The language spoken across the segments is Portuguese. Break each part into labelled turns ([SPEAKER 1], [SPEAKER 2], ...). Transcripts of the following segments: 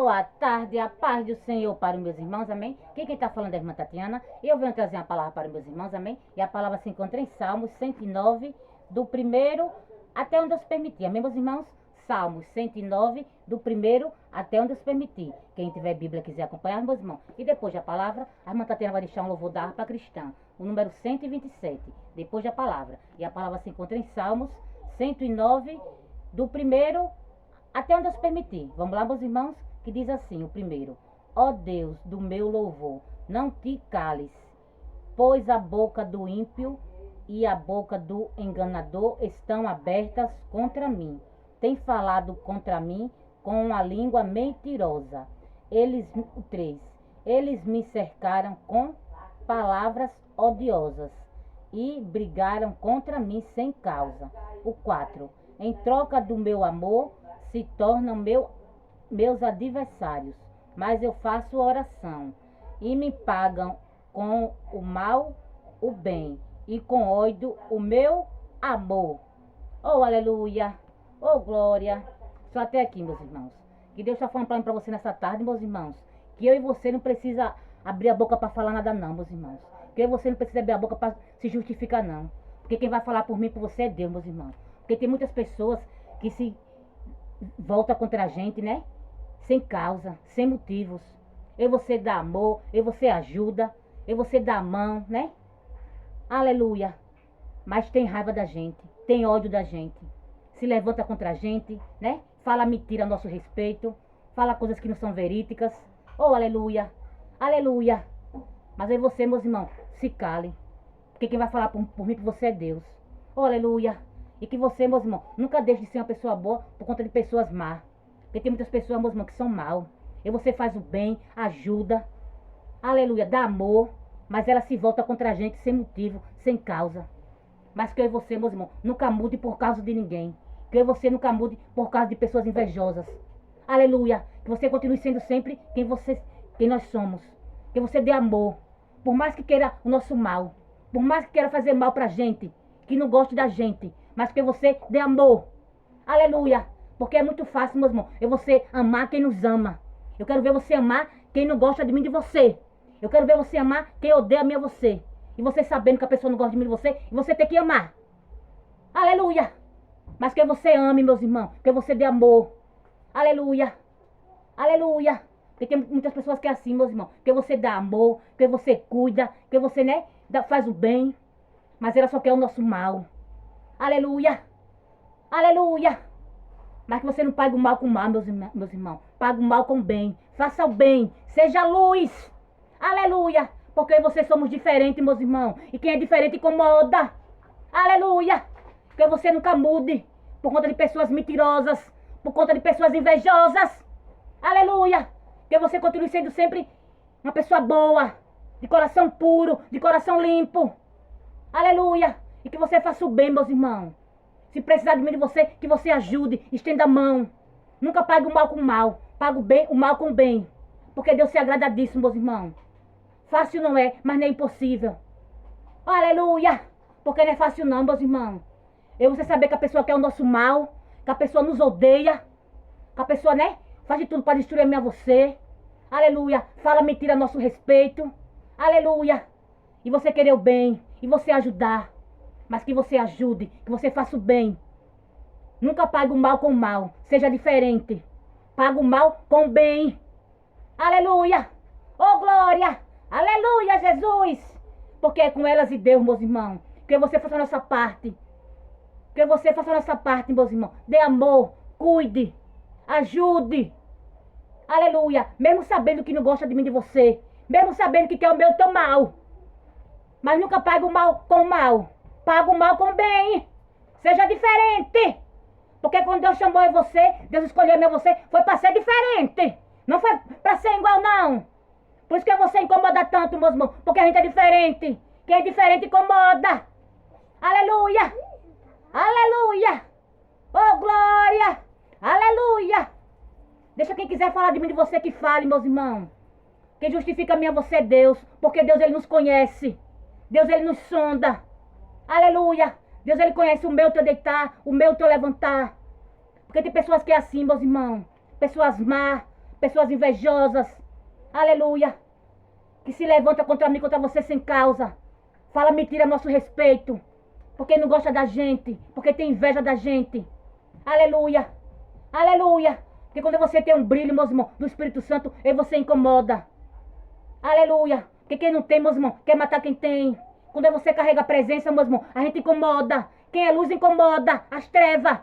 [SPEAKER 1] Boa tarde, a paz do Senhor para os meus irmãos, amém? Quem está falando é a irmã Tatiana. Eu venho trazer uma palavra para os meus irmãos, amém? E a palavra se encontra em Salmos 109, do primeiro até onde Deus permitir, amém, meus irmãos? Salmos 109, do primeiro até onde Deus permitir. Quem tiver Bíblia quiser acompanhar, meus irmãos. E depois da palavra, a irmã Tatiana vai deixar um louvor da harpa cristã, o número 127, depois da palavra. E a palavra se encontra em Salmos 109, do primeiro até onde Deus permitir. Vamos lá, meus irmãos, que diz assim, o primeiro. Ó Deus do meu louvor, não te cales, pois a boca do ímpio e a boca do enganador estão abertas contra mim. Tem falado contra mim com a língua mentirosa. Eles me cercaram com palavras odiosas e brigaram contra mim sem causa. O 4. Em troca do meu amor, se tornam meus adversários, mas eu faço oração e me pagam com o mal o bem e com ódio o meu amor. Oh, aleluia! Oh, glória! Só até aqui, meus irmãos. Que Deus está falando para você nessa tarde, meus irmãos, que eu e você não precisa abrir a boca para falar nada não, meus irmãos. Que eu e você não precisa abrir a boca para se justificar não. Porque quem vai falar por mim e por você é Deus, meus irmãos. Porque tem muitas pessoas que se volta contra a gente, né? Sem causa, sem motivos. Eu você dá amor, eu você ajuda, eu você dá a mão, né? Aleluia. Mas tem raiva da gente, tem ódio da gente. Se levanta contra a gente, né? Fala mentira a nosso respeito, fala coisas que não são verídicas. Oh, aleluia. Aleluia. Mas aí você, meus irmãos, se cale. Porque quem vai falar por mim e por você é Deus. Oh, aleluia. E que você, meus irmãos, nunca deixe de ser uma pessoa boa por conta de pessoas más. Porque tem muitas pessoas, meus irmãos, que são mal. E você faz o bem, ajuda, aleluia, dá amor. Mas ela se volta contra a gente sem motivo, sem causa. Mas que eu e você, meus irmãos, nunca mude por causa de ninguém. Que eu e você nunca mude por causa de pessoas invejosas. Aleluia. Que você continue sendo sempre quem nós somos. Que você dê amor. Por mais que queira o nosso mal. Por mais que queira fazer mal pra gente. Que não goste da gente. Mas que você dê amor. Aleluia. Porque é muito fácil, meus irmãos, eu você amar quem nos ama. Eu quero ver você amar quem não gosta de mim e de você. Eu quero ver você amar quem odeia a mim e você. E você sabendo que a pessoa não gosta de mim e de você, e você tem que amar. Aleluia. Mas que você ame, meus irmãos. Que você dê amor. Aleluia. Aleluia. Porque tem muitas pessoas que é assim, meus irmãos. Que você dá amor, que você cuida, que você, né, faz o bem. Mas ela só quer o nosso mal. Aleluia. Aleluia. Mas que você não pague o mal com o mal, meus irmãos. Pague o mal com o bem. Faça o bem. Seja luz. Aleluia. Porque vocês somos diferentes, meus irmãos. E quem é diferente incomoda. Aleluia. Que você nunca mude. Por conta de pessoas mentirosas. Por conta de pessoas invejosas. Aleluia. Que você continue sendo sempre uma pessoa boa. De coração puro. De coração limpo. Aleluia. E que você faça o bem, meus irmãos. Se precisar de mim de você, que você ajude, estenda a mão. Nunca pague o mal com o mal. Pague o mal com o bem. Porque Deus se agrada disso, meus irmãos. Fácil não é, mas não é impossível. Aleluia! Porque não é fácil não, meus irmãos. Você saber que a pessoa quer o nosso mal, que a pessoa nos odeia, que a pessoa, né, faz de tudo para destruir a mim e a você. Aleluia! Fala mentira a nosso respeito. Aleluia! E você querer o bem, e você ajudar. Mas que você ajude, que você faça o bem. Nunca pague o mal com o mal. Seja diferente. Pague o mal com o bem. Aleluia. Oh, glória. Aleluia, Jesus. Porque é com elas e Deus, meus irmãos. Que você faça a nossa parte. Que você faça a nossa parte, meus irmãos. Dê amor. Cuide. Ajude. Aleluia. Mesmo sabendo que não gosta de mim e de você. Mesmo sabendo que quer o meu teu mal. Mas nunca pague o mal com o mal. Paga o mal com o bem. Seja diferente. Porque quando Deus chamou em você, Deus escolheu em você, foi para ser diferente. Não foi para ser igual, não. Por isso que você incomoda tanto, meus irmãos. Porque a gente é diferente. Quem é diferente incomoda. Aleluia. Aleluia. Oh, glória. Aleluia. Deixa quem quiser falar de mim, de você, que fale, meus irmãos. Quem justifica a mim é você, Deus. Porque Deus, Ele nos conhece. Deus, Ele nos sonda. Aleluia. Deus, Ele conhece o meu teu deitar, o meu teu levantar. Porque tem pessoas que é assim, meus irmãos. Pessoas más, pessoas invejosas, aleluia, que se levanta contra mim, contra você sem causa, fala mentira a nosso respeito, porque não gosta da gente, porque tem inveja da gente, aleluia, aleluia, porque quando você tem um brilho, meus irmãos, do Espírito Santo, aí você incomoda, aleluia, porque quem não tem, meus irmãos, quer matar quem tem. Quando você carrega a presença, meus irmãos, a gente incomoda. Quem é luz incomoda as trevas.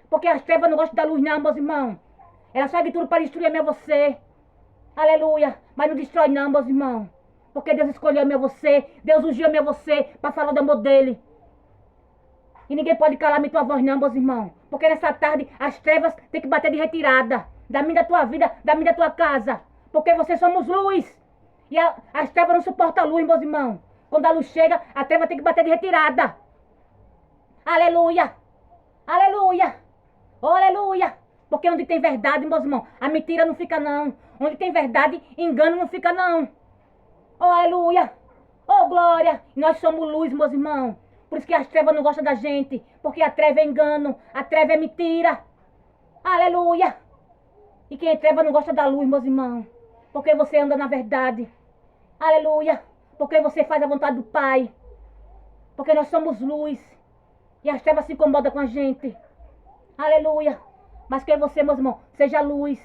[SPEAKER 1] Porque as trevas não gostam da luz não, meus irmãos. Ela sabe tudo para destruir a minha você. Aleluia. Mas não destrói não, meus irmãos. Porque Deus escolheu a minha você. Deus ungiu a minha você para falar do amor dele. E ninguém pode calar a tua voz não, meus irmãos. Porque nessa tarde as trevas têm que bater de retirada. Da minha da tua vida, da minha da tua casa. Porque vocês somos luz. E as trevas não suportam a luz, meus irmãos. Quando a luz chega, a treva tem que bater de retirada. Aleluia. Aleluia. Oh, aleluia. Porque onde tem verdade, meus irmãos, a mentira não fica não. Onde tem verdade, engano não fica não. Oh, aleluia. Oh, glória. E nós somos luz, meus irmãos. Por isso que as trevas não gostam da gente. Porque a treva é engano. A treva é mentira. Aleluia. E quem é treva não gosta da luz, meus irmãos. Porque você anda na verdade. Aleluia. Porque você faz a vontade do Pai. Porque nós somos luz. E as trevas se incomodam com a gente. Aleluia. Mas que você, meus irmãos, seja luz.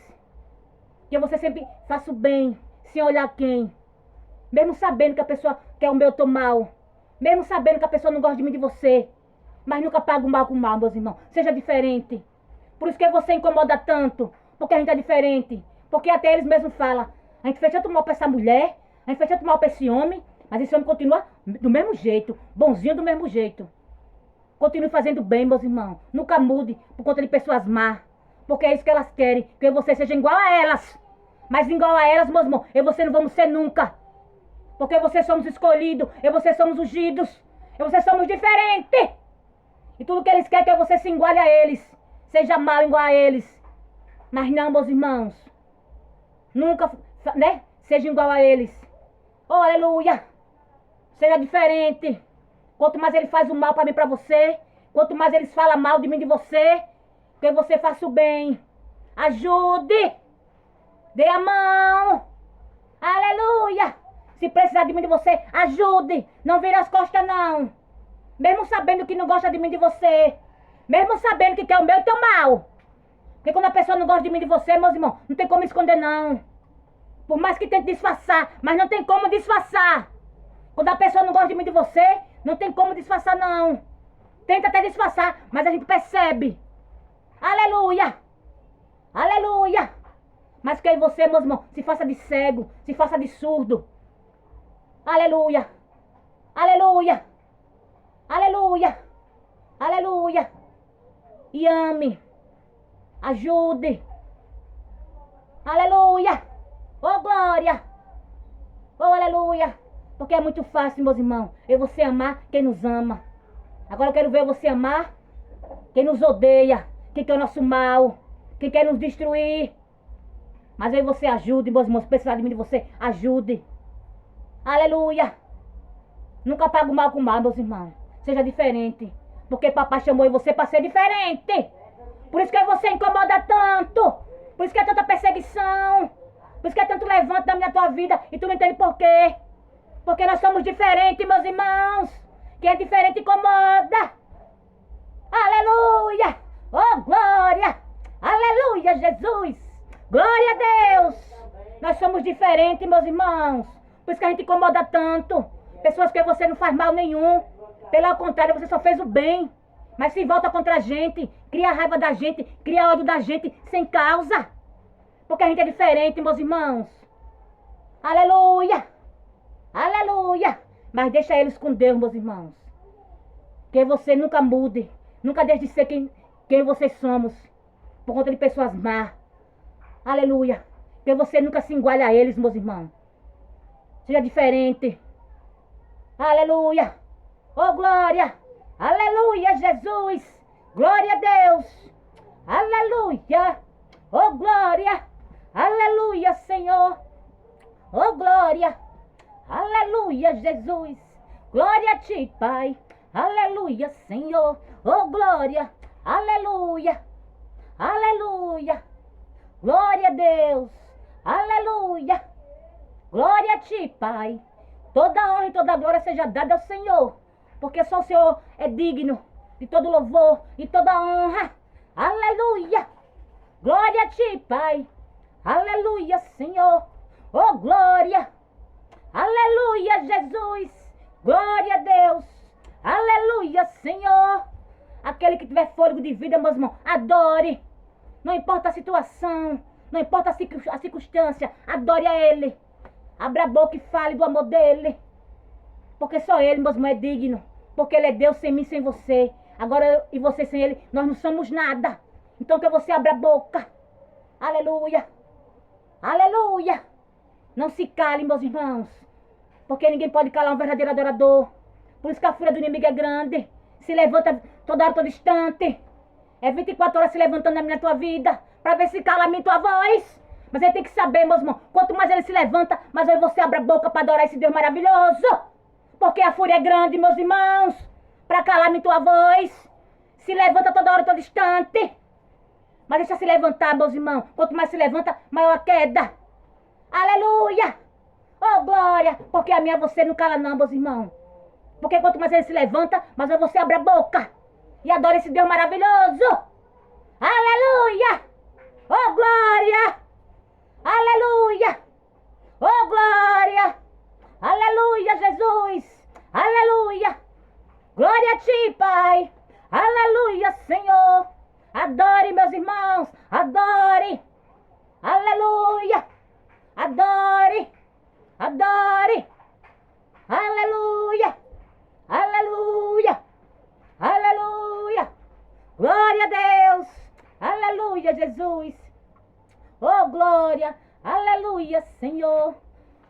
[SPEAKER 1] Que você sempre faça o bem. Sem olhar quem. Mesmo sabendo que a pessoa quer o meu teu mal. Mesmo sabendo que a pessoa não gosta de mim, de você. Mas nunca paga o mal com o mal, meus irmãos. Seja diferente. Por isso que você incomoda tanto. Porque a gente é diferente. Porque até eles mesmos falam. A gente fez tanto mal pra essa mulher. A gente fez tanto mal pra esse homem. Mas esse homem continua do mesmo jeito. Bonzinho do mesmo jeito. Continue fazendo bem, meus irmãos. Nunca mude por conta de pessoas más. Porque é isso que elas querem. Que você seja igual a elas. Mas igual a elas, meus irmãos, eu e você não vamos ser nunca. Porque vocês somos escolhidos. Eu e você somos ungidos. Eu e você somos diferentes. E tudo que eles querem é que você se iguale a eles. Seja mal igual a eles. Mas não, meus irmãos. Nunca, né? Seja igual a eles. Oh, aleluia. Seja diferente. Quanto mais ele faz o mal para mim, para você. Quanto mais eles falam mal de mim, de você. Que você faça o bem. Ajude. Dê a mão. Aleluia. Se precisar de mim, de você, ajude. Não vire as costas, não. Mesmo sabendo que não gosta de mim, de você. Mesmo sabendo que quer o meu e o teu mal. Porque quando a pessoa não gosta de mim, de você, meus irmãos, não tem como esconder, não. Por mais que tente disfarçar, mas não tem como disfarçar. Quando a pessoa não gosta de mim, de você, não tem como disfarçar, não. Tenta até disfarçar, mas a gente percebe. Aleluia. Aleluia. Mas que você, meus irmãos, se faça de cego, se faça de surdo. Aleluia. Aleluia. Aleluia. Aleluia. E ame. Ajude. Aleluia. Oh, glória. Oh, aleluia. Porque é muito fácil, meus irmãos, eu você amar quem nos ama. Agora eu quero ver você amar quem nos odeia, quem quer o nosso mal, quem quer nos destruir. Mas aí você ajude, meus irmãos, se precisar de mim, de você, ajude. Aleluia. Nunca paga o mal com o mal, meus irmãos. Seja diferente. Porque papai chamou você para ser diferente. Por isso que você incomoda tanto. Por isso que é tanta perseguição. Por isso que é tanto levante na minha tua vida. E tu não entende por quê. Porque nós somos diferentes, meus irmãos. Quem é diferente incomoda. Aleluia. Oh, glória. Aleluia, Jesus. Glória a Deus. Nós somos diferentes, meus irmãos. Por isso que a gente incomoda tanto. Pessoas que você não faz mal nenhum. Pelo contrário, você só fez o bem. Mas se volta contra a gente, cria raiva da gente, cria ódio da gente, sem causa. Porque a gente é diferente, meus irmãos. Aleluia. Aleluia. Mas deixa eles com Deus, meus irmãos. Que você nunca mude. Nunca deixe de ser quem vocês somos. Por conta de pessoas más. Aleluia. Que você nunca se iguale a eles, meus irmãos. Seja diferente. Aleluia. Oh, glória. Aleluia, Jesus. Glória a Deus. Aleluia. Oh, glória. Aleluia, Senhor. Oh, glória. Aleluia, Jesus. Glória a ti, Pai. Aleluia, Senhor. Oh, glória. Aleluia. Aleluia. Glória a Deus. a ti, Pai. Toda honra e toda glória seja dada ao Senhor, porque só o Senhor é digno de todo louvor e toda honra. Aleluia. Glória a ti, Pai. Aleluia, Senhor. Oh, glória. Aleluia, Jesus. Glória a Deus. Aleluia, Senhor. Aquele que tiver fôlego de vida, meus irmãos, adore. Não importa a situação, não importa a circunstância, adore a Ele. Abra a boca e fale do amor dEle. Porque só Ele, meus irmãos, é digno. Porque Ele é Deus sem mim, sem você. Agora eu e você sem Ele, nós não somos nada. Então que você abra a boca. Aleluia. Aleluia. Não se cale, meus irmãos. Porque ninguém pode calar um verdadeiro adorador. Por isso que a fúria do inimigo é grande. Se levanta toda hora, todo instante. É 24 horas se levantando na tua vida. Para ver se cala a minha tua voz. Mas ele tem que saber, meus irmãos. Quanto mais ele se levanta, mais aí você abre a boca para adorar esse Deus maravilhoso. Porque a fúria é grande, meus irmãos. Para calar a minha tua voz. Se levanta toda hora, todo instante. Mas deixa se levantar, meus irmãos. Quanto mais se levanta, maior a queda. Aleluia. Oh, glória. Porque a minha você não cala não, meus irmãos. Porque quanto mais ele se levanta, mais você abre a boca. E adora esse Deus maravilhoso. Aleluia. Oh, glória. Aleluia. Oh, glória. Aleluia, Jesus. Aleluia. Glória a ti, Pai. Aleluia, Senhor. Adore, meus irmãos. Adore. Aleluia. Adore. Adore. Aleluia. Aleluia. Aleluia. Glória a Deus. Aleluia, Jesus. Oh, glória. Aleluia, Senhor.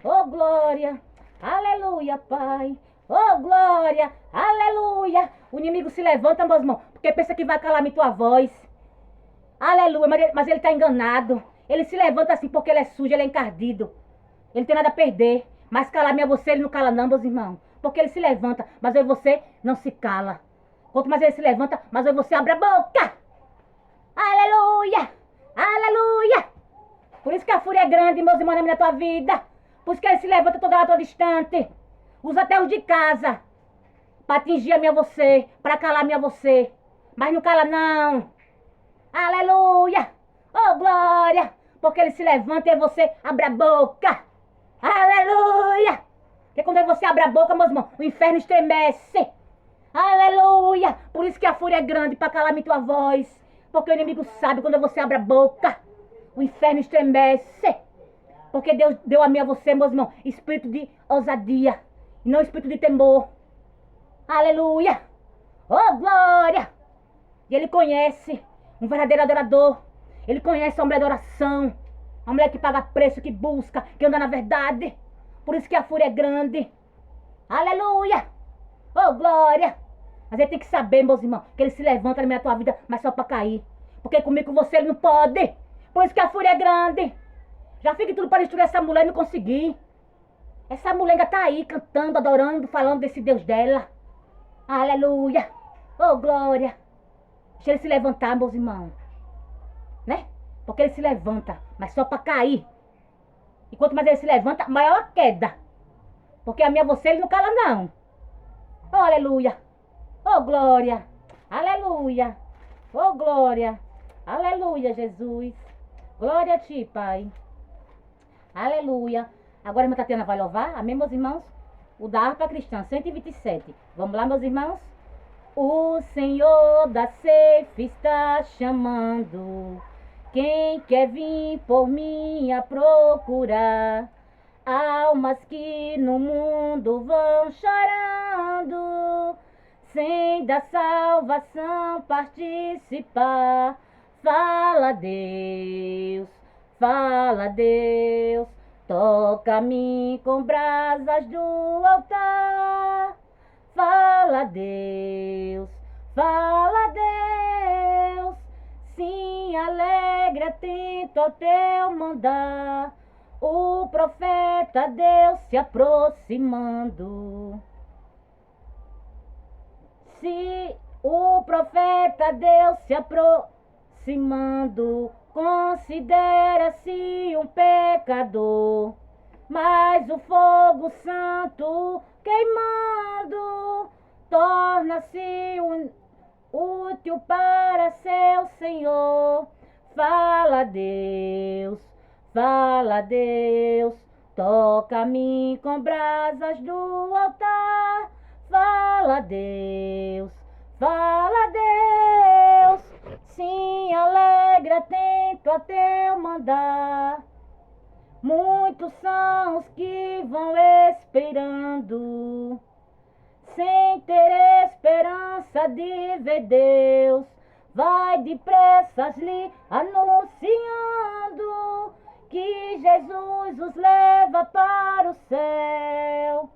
[SPEAKER 1] Oh, glória. Aleluia, Pai. Oh, glória. Aleluia. O inimigo se levanta, meus irmãos, porque pensa que vai calar a tua voz. Aleluia. Mas ele está enganado. Ele se levanta assim porque ele é sujo, ele é encardido. Ele não tem nada a perder. Mas calar a você, ele não cala não, meus irmãos. Porque ele se levanta, mas aí você não se cala. Quanto mais ele se levanta, mais aí você abre a boca. Aleluia. Aleluia. Por isso que a fúria é grande, meus irmãos, na tua vida. Por isso que ele se levanta toda hora, todo instante. Usa até os de casa. Para atingir a minha você. Para calar a minha você. Mas não cala não. Aleluia. Oh, glória. Porque ele se levanta e você abre a boca. Aleluia. Porque quando você abre a boca, meus irmãos, o inferno estremece. Aleluia. Por isso que a fúria é grande, para calar a tua voz. Porque o inimigo sabe quando você abre a boca. O inferno estremece. Porque Deus deu a mim a você, meus irmãos, espírito de ousadia. E não espírito de temor. Aleluia. Oh, glória. E ele conhece um verdadeiro adorador. Ele conhece a mulher de oração. A mulher que paga preço, que busca, que anda na verdade. Por isso que a fúria é grande. Aleluia. Oh, glória. Mas ele tem que saber, meus irmãos, que ele se levanta na tua vida, mas só para cair. Porque comigo, com você, ele não pode. Por isso que a fúria é grande. Já fiz tudo para destruir essa mulher e não consegui. Essa mulher ainda tá aí, cantando, adorando, falando desse Deus dela. Aleluia. Oh, glória. Deixa ele se levantar, meus irmãos. Né? Porque ele se levanta, mas só para cair. E quanto mais ele se levanta, maior a queda. Porque a minha você, ele não cala não. Oh, aleluia. Oh, glória. Aleluia. Oh, glória. Aleluia, Jesus. Glória a ti, Pai. Aleluia. Agora a irmã Tatiana vai louvar. Amém, meus irmãos? O da harpa cristã, 127. Vamos lá, meus irmãos? O Senhor da ceifa está chamando. Quem quer vir por mim a procurar? Almas que no mundo vão chorando, sem da salvação participar. Fala, Deus, toca-me com brasas do altar. Fala, Deus, sim, alegre, atento ao teu mandar. O profeta Deus se aproximando. Se o profeta Deus se aproximando, considera-se um pecador. mas o fogo santo queimando torna-se útil para seu Senhor. Fala Deus, toca-me com brasas do altar. Fala Deus, sim, alegre, atento a teu mandar. Muitos são os que vão esperando, sem ter esperança de ver Deus. Vai depressa lhe anunciando que Jesus os leva para o céu.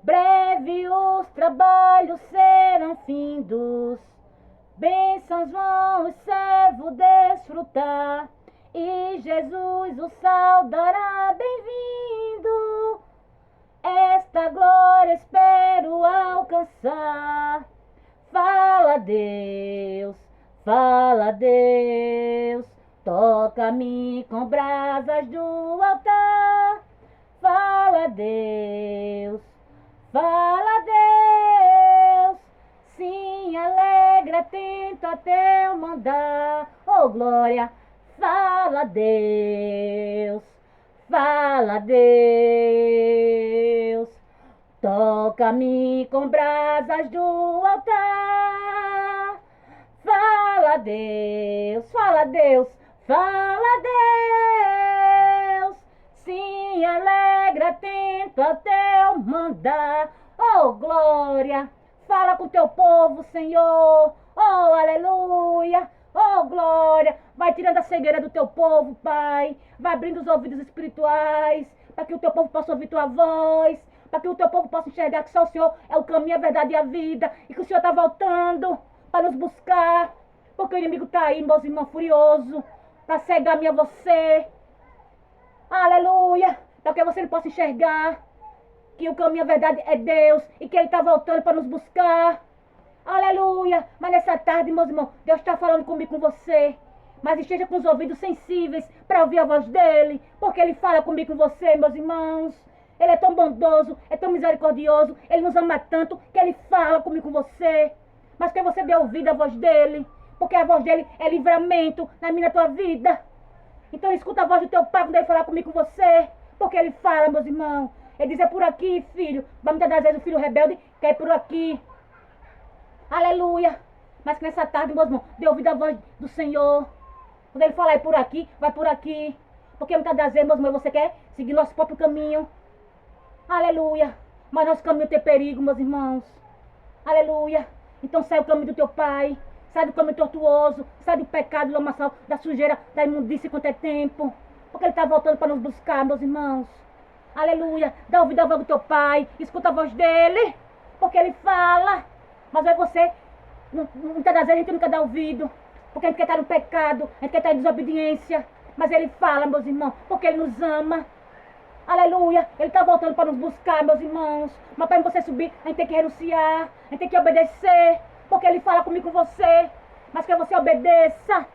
[SPEAKER 1] Breve os trabalhos serão findos, bênçãos vão os servos desfrutar, e Jesus o saudará bem-vindo. Esta glória espero alcançar. Fala Deus, toca-me com brasas do altar. Fala Deus, sim, alegre, atento a teu mandar. Oh glória, fala Deus, toca-me com brasas do altar. Fala Deus, sim, alegre, atento a teu mandar. Oh glória, fala com teu povo, Senhor. Oh aleluia, oh glória. Vai tirando a cegueira do teu povo, Pai. Vai abrindo os ouvidos espirituais, para que o teu povo possa ouvir tua voz, para que o teu povo possa enxergar que só o Senhor é o caminho, a verdade e a vida, e que o Senhor está voltando para nos buscar, porque o inimigo está aí, meus irmãos, furioso, para cegar a mim e a você. Aleluia, para que você não possa enxergar que o caminho, a verdade é Deus, e que Ele está voltando para nos buscar. Aleluia, mas nessa tarde, meus irmãos, Deus está falando comigo, com você. Mas esteja com os ouvidos sensíveis para ouvir a voz dEle, porque Ele fala comigo, com você, meus irmãos. Ele é tão bondoso, é tão misericordioso, Ele nos ama tanto que Ele fala comigo, com você. Mas que você dê ouvido à voz dEle, porque a voz dEle é livramento na minha, na tua vida. Então escuta a voz do teu pai quando Ele falar comigo, com você, porque Ele fala, meus irmãos. Ele diz: é por aqui, filho. Mas muitas das vezes o filho rebelde quer ir por aqui. Aleluia. Mas que nessa tarde, meus irmãos, dê ouvido à voz do Senhor. Quando Ele falar: é por aqui, vai por aqui. Porque muitas das vezes, meus irmãos, você quer seguir nosso próprio caminho. Aleluia. Mas nosso caminho tem perigo, meus irmãos. Aleluia. Então sai o caminho do teu pai. Sai do caminho tortuoso. Sai do pecado, do lamaçal, da sujeira, da imundícia quanto é tempo. Porque Ele está voltando para nos buscar, meus irmãos. Aleluia. Dá ouvido à voz do teu pai. Escuta a voz dEle. Porque Ele fala. Mas aí você, muitas das vezes a gente nunca dá ouvido. Porque a gente quer estar no pecado. A gente quer estar em desobediência. Mas Ele fala, meus irmãos. Porque Ele nos ama. Aleluia. Ele está voltando para nos buscar, meus irmãos. Mas para você subir, a gente tem que renunciar. A gente tem que obedecer. Porque Ele fala comigo, com você. Mas que você obedeça.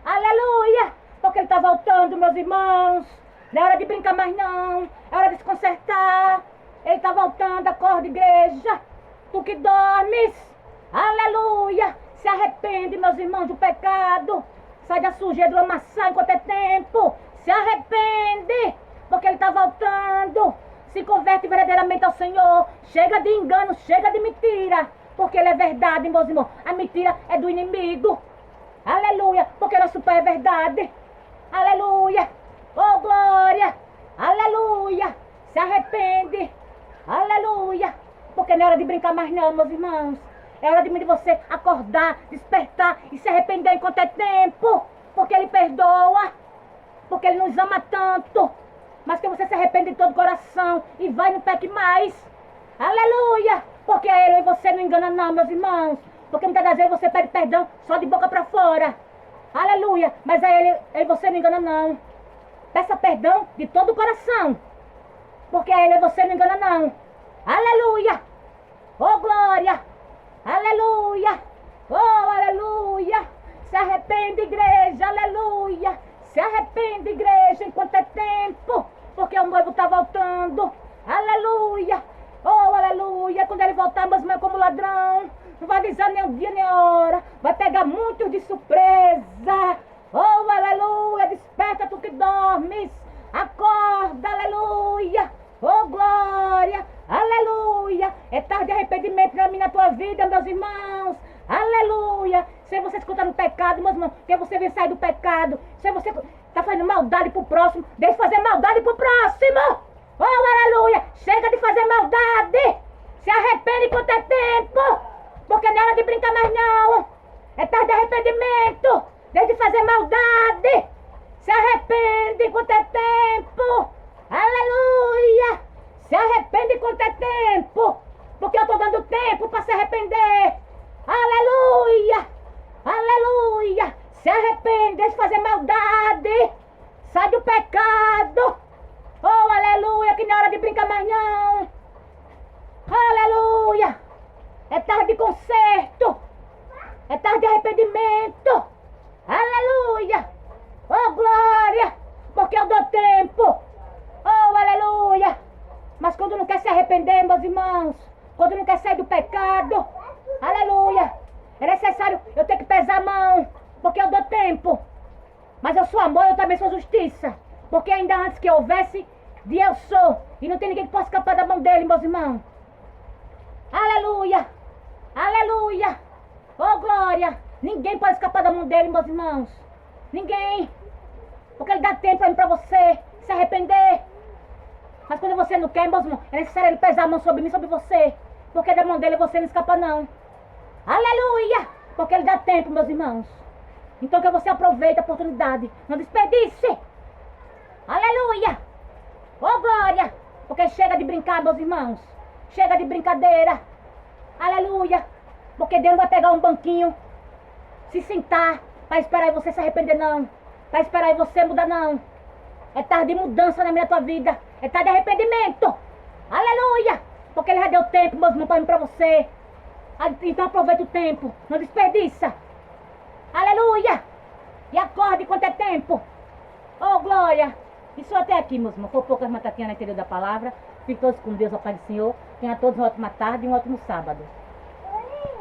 [SPEAKER 1] Aleluia. Porque Ele está voltando, meus irmãos. Não é hora de brincar mais não. É hora de se consertar. Ele está voltando. Acorda, igreja. Tu que dormes. Aleluia. Se arrepende, meus irmãos, do pecado. Sai da sujeira, do lamaçal enquanto é tempo. Se arrepende. Porque Ele está voltando. Se converte verdadeiramente ao Senhor. Chega de engano, chega de mentira. Porque Ele é verdade, meus irmãos. A mentira é do inimigo. Aleluia. Porque nosso Pai é verdade. Aleluia. Oh glória. Aleluia. Se arrepende. Aleluia. Porque não é hora de brincar mais não, meus irmãos. É hora de você acordar, despertar e se arrepender enquanto é tempo. Porque Ele perdoa. Porque Ele nos ama tanto. Mas que você se arrepende de todo o coração e vai, não peque mais. Aleluia. Porque Ele e você não engana não, meus irmãos. Porque muitas das vezes você pede perdão só de boca para fora. Aleluia. Mas a Ele e você não engana não. Peça perdão de todo o coração. Porque a Ele e você não engana não. Aleluia. Oh glória. Aleluia. Oh aleluia. Se arrepende, igreja. Aleluia. Se arrepende, igreja, enquanto é tempo. porque o noivo está voltando. Aleluia. Oh, aleluia. Quando ele voltar, meus irmãos, como ladrão, não vai avisar nem o dia nem a hora, vai pegar muitos de surpresa. Oh, aleluia. Desperta tu que dormes. Acorda, aleluia. Oh, glória. Aleluia. É tarde de arrependimento na minha, na tua vida, meus irmãos. Aleluia. Se você escuta no pecado, meus irmãos, que você vem sair do pecado. Se você está fazendo maldade pro próximo, deixe de fazer maldade pro próximo. Oh, aleluia. Chega de fazer maldade. Se arrepende enquanto é tempo. Porque não é hora de brincar mais não. É tarde de arrependimento. Deixe de fazer maldade. Se arrepende enquanto é tempo. Aleluia. Se arrepende enquanto é tempo. Porque eu estou dando tempo para se arrepender. Aleluia. Aleluia. Se arrepende, deixa de fazer maldade. Sai do pecado. Oh, aleluia, que não é hora de brincar mais não. Aleluia. É tarde de conserto. É tarde de arrependimento. Aleluia. Oh, glória. Porque eu dou tempo. Oh, aleluia. Mas quando não quer se arrepender, meus irmãos, quando não quer sair do pecado, aleluia, é necessário eu ter que pesar a mão, porque eu dou tempo. Mas eu sou amor, eu também sou justiça. Porque ainda antes que houvesse, de eu sou. E não tem ninguém que possa escapar da mão dele, meus irmãos. Aleluia. Aleluia. Oh, glória. Ninguém pode escapar da mão dele, meus irmãos. Ninguém. Porque ele dá tempo para você se arrepender. Mas quando você não quer, meus irmãos, é necessário ele pesar a mão sobre mim, sobre você. Porque da mão dele você não escapa, não. Aleluia. Porque ele dá tempo, meus irmãos. Então que você aproveite a oportunidade. Não desperdice. Aleluia. Oh, glória. Porque chega de brincar, meus irmãos. Chega de brincadeira. Aleluia. Porque Deus não vai pegar um banquinho, se sentar, para esperar aí você se arrepender, não. Para esperar aí você mudar, não. É tarde de mudança na minha tua vida. É tarde de arrependimento. Aleluia. Porque ele já deu tempo, meus irmãos, para você. Então aproveita o tempo. Não desperdiça. Aleluia. E acorde enquanto é tempo. Oh, glória. Isso até aqui, meus irmãos. Foi poucas matatinhas no interior da palavra. Fiquem todos com Deus, a paz do Senhor. Tenham todos uma ótima tarde e um ótimo sábado.